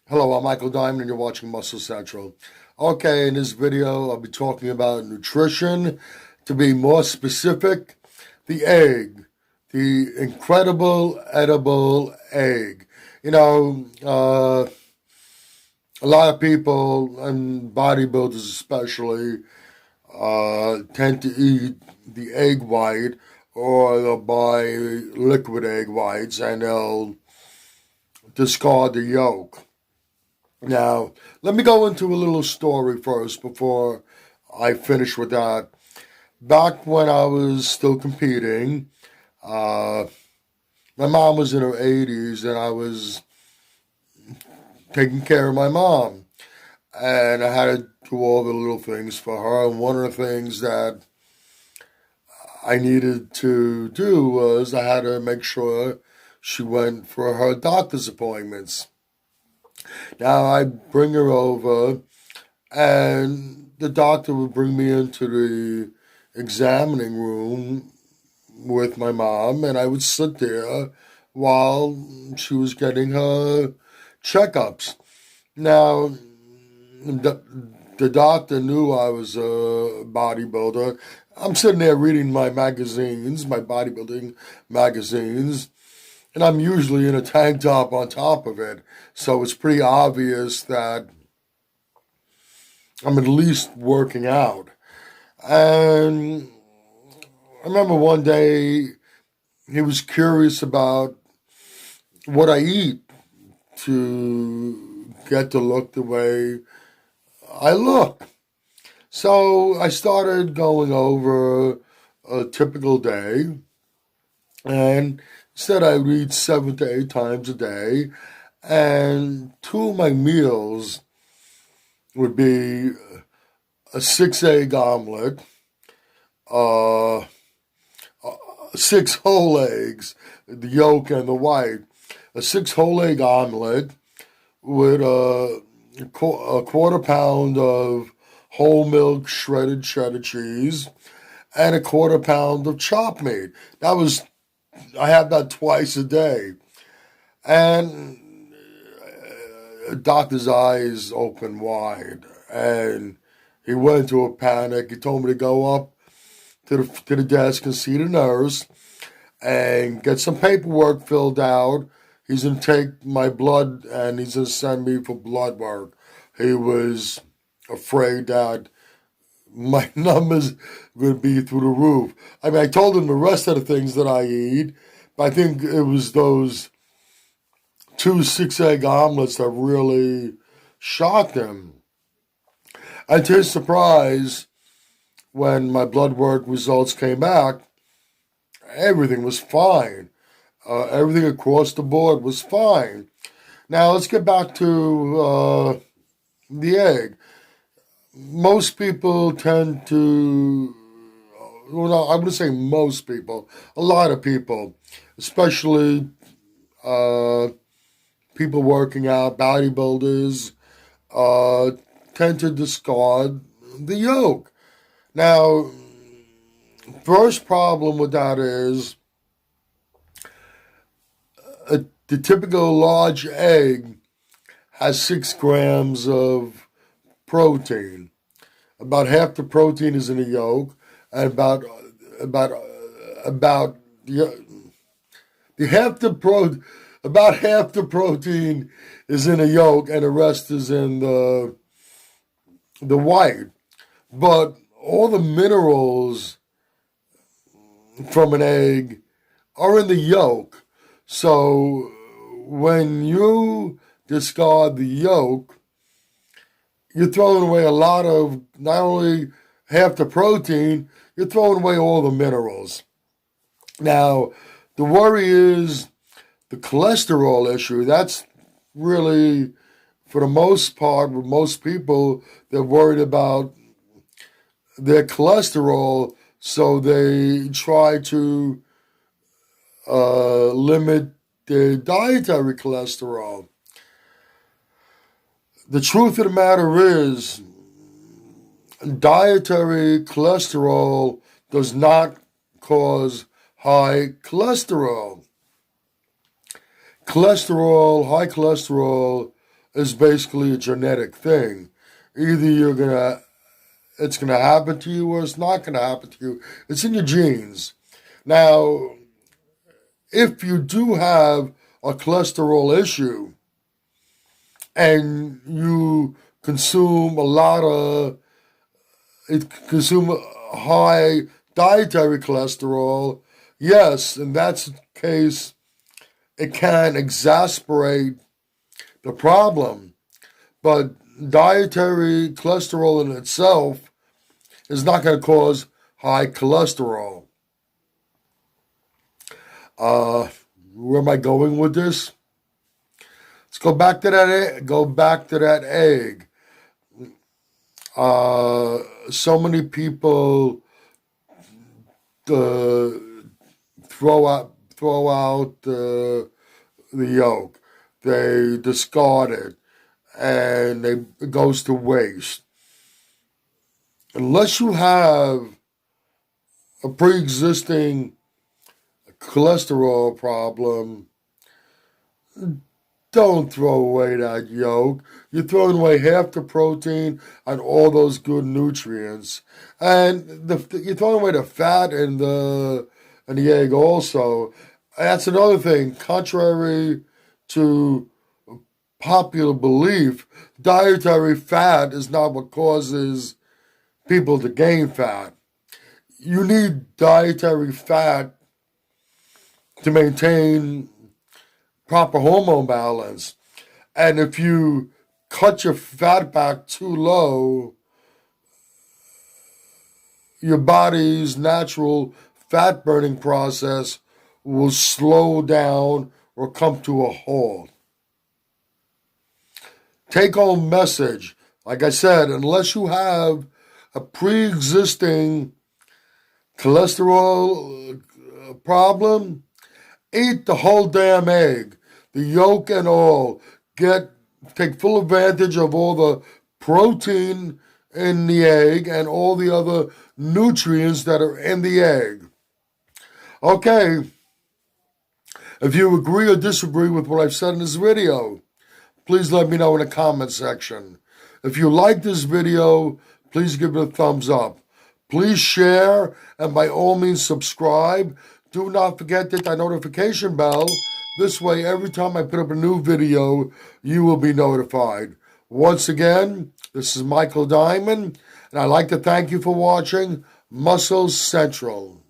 Hello, I'm Michael Diamond and you're watching Muscle Central. Okay, in this video, I'll be talking about nutrition. To be more specific, the egg, the incredible edible egg. A lot of people, and bodybuilders especially, tend to eat the egg white, or they'll buy liquid egg whites and they'll discard the yolk. Now, let me go into a little story first before I finish with that. Back when I was still competing, uh, my mom was in her 80s and I was taking care of my mom. And I had to do all the little things for her. And one of the things that I needed to do was I had to make sure she went for her doctor's appointments. Now, I bring her over, and the doctor would bring me into the examining room with my mom, and I would sit there while she was getting her checkups. Now, the doctor knew I was a bodybuilder. I'm sitting there reading my magazines, my bodybuilding magazines, and I'm usually in a tank top on top of it. So it's pretty obvious that I'm at least working out. And I remember one day he was curious about what I eat to get to look the way I look. So I started going over a typical day, and said I would eat 7 to 8 times a day, and two of my meals would be a 6 egg omelet, uh, 6 whole eggs, the yolk and the white, a 6 whole egg omelet with a quarter pound of whole milk shredded cheddar cheese and a quarter pound of chopped meat. I had that twice a day. And the doctor's eyes opened wide, and he went into a panic. He told me to go up to the desk and see the nurse and get some paperwork filled out. He's going to take my blood and he's going to send me for blood work. He was afraid that my numbers would be through the roof. I mean, I told him the rest of the things that I eat, but I think it was those two 6 egg omelets that really shocked him. And to his surprise, when my blood work results came back, everything was fine. Everything across the board was fine. Now let's get back to the egg. Most people tend to, well, no, I wouldn't say most people, a lot of people, especially people working out, bodybuilders, uh, tend to discard the yolk. Now, first problem with that is the typical large egg has 6 grams of protein. About half the protein is in the yolk, and about the half the pro about half the protein is in the yolk, and the rest is in the white. But all the minerals from an egg are in the yolk. So when you discard the yolk, you're throwing away a lot of, not only half the protein, you're throwing away all the minerals. Now, the worry is the cholesterol issue. That's really, for the most part, with most people, they're worried about their cholesterol, so they try to limit their dietary cholesterol. The truth of the matter is, dietary cholesterol does not cause high cholesterol. High cholesterol is basically a genetic thing. Either it's gonna happen to you or it's not gonna happen to you. It's in your genes. Now, if you do have a cholesterol issue and you consume consume high dietary cholesterol, yes, in that case, it can exacerbate the problem. But dietary cholesterol in itself is not going to cause high cholesterol. Where am I going with this? Let's go back to that egg. So many people throw out the yolk. They discard it, and it goes to waste. Unless you have a pre-existing cholesterol problem, don't throw away that yolk. You're throwing away half the protein and all those good nutrients, and you're throwing away the fat in the egg also. That's another thing. Contrary to popular belief, dietary fat is not what causes people to gain fat. You need dietary fat to maintain proper hormone balance. And if you cut your fat back too low, your body's natural fat burning process will slow down or come to a halt. Take home message. Like I said, unless you have a pre-existing cholesterol problem, eat the whole damn egg, the yolk and all. Take full advantage of all the protein in the egg and all the other nutrients that are in the egg. Okay, if you agree or disagree with what I've said in this video, please let me know in the comment section. If you like this video, please give it a thumbs up. Please share, and by all means subscribe. Do not forget to hit that notification bell. This way, every time I put up a new video, you will be notified. Once again, this is Michael Diamond, and I'd like to thank you for watching Muscle Central.